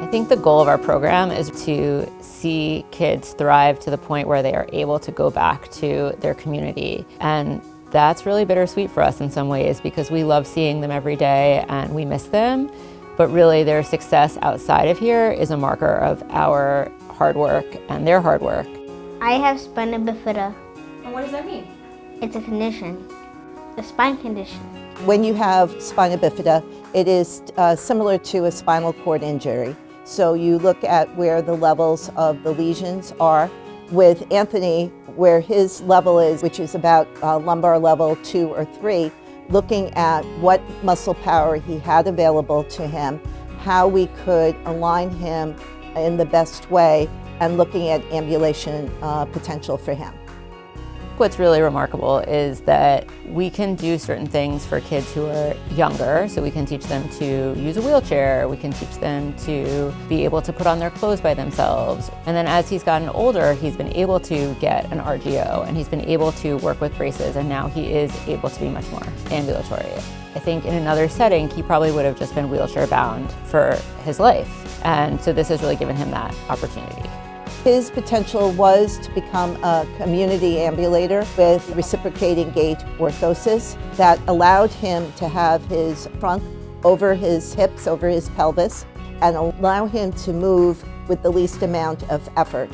I think the goal of our program is to see kids thrive to the point where they are able to go back to their community. And that's really bittersweet for us in some ways because we love seeing them every day and we miss them. But really their success outside of here is a marker of our hard work and their hard work. I have Spina Bifida. And what does that mean? It's a condition, a spine condition. When you have spina bifida, it is similar to a spinal cord injury. So you look at where the levels of the lesions are. With Anthony, where his level is, which is about lumbar level 2 or 3, looking at what muscle power he had available to him, how we could align him in the best way, and looking at ambulation potential for him. What's really remarkable is that we can do certain things for kids who are younger. So we can teach them to use a wheelchair, we can teach them to be able to put on their clothes by themselves. And then as he's gotten older, he's been able to get an RGO and he's been able to work with braces, and now he is able to be much more ambulatory. I think in another setting, he probably would have just been wheelchair bound for his life. And so this has really given him that opportunity. His potential was to become a community ambulator with reciprocating gait orthosis that allowed him to have his trunk over his hips, over his pelvis, and allow him to move with the least amount of effort.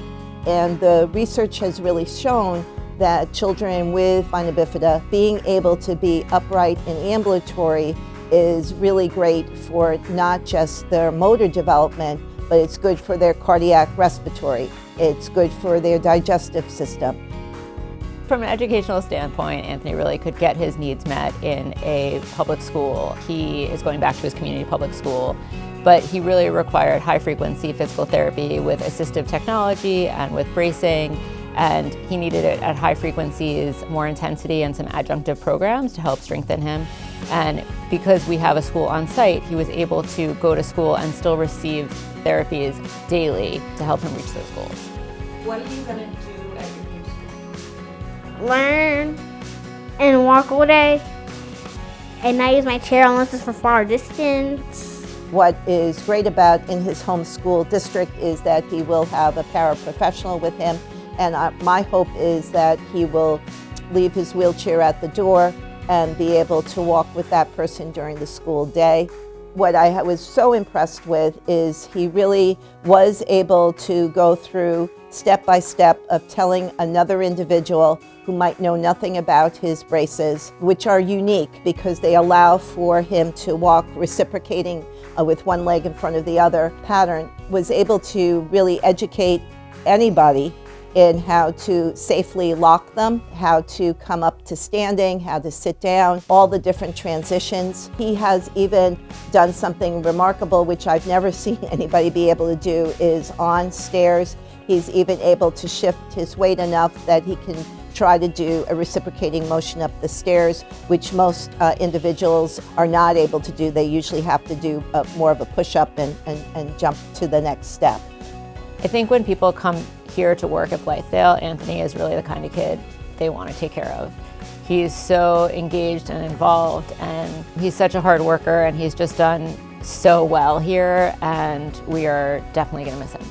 And the research has really shown that children with spina bifida being able to be upright and ambulatory is really great for not just their motor development, but it's good for their cardiac respiratory. It's good for their digestive system. From an educational standpoint, Anthony really could get his needs met in a public school. He is going back to his community public school, but he really required high-frequency physical therapy with assistive technology and with bracing, and he needed it at high frequencies, more intensity, and some adjunctive programs to help strengthen him. And because we have a school on site, he was able to go to school and still receive therapies daily to help him reach those goals. What are you going to do at your new school? Learn and walk all day and not use my chair unless it's for far distance. What is great about in his home school district is that he will have a paraprofessional with him, and my hope is that he will leave his wheelchair at the door and be able to walk with that person during the school day. What I was so impressed with is he really was able to go through step by step of telling another individual who might know nothing about his braces, which are unique because they allow for him to walk reciprocating with one leg in front of the other pattern, was able to really educate anybody in how to safely lock them, how to come up to standing, how to sit down, all the different transitions. He has even done something remarkable, which I've never seen anybody be able to do, is on stairs. He's even able to shift his weight enough that he can try to do a reciprocating motion up the stairs, which most individuals are not able to do. They usually have to do more of a push-up and jump to the next step. I think when people come here to work at Blythedale, Anthony is really the kind of kid they want to take care of. He's so engaged and involved, and he's such a hard worker, and he's just done so well here, and we are definitely going to miss him.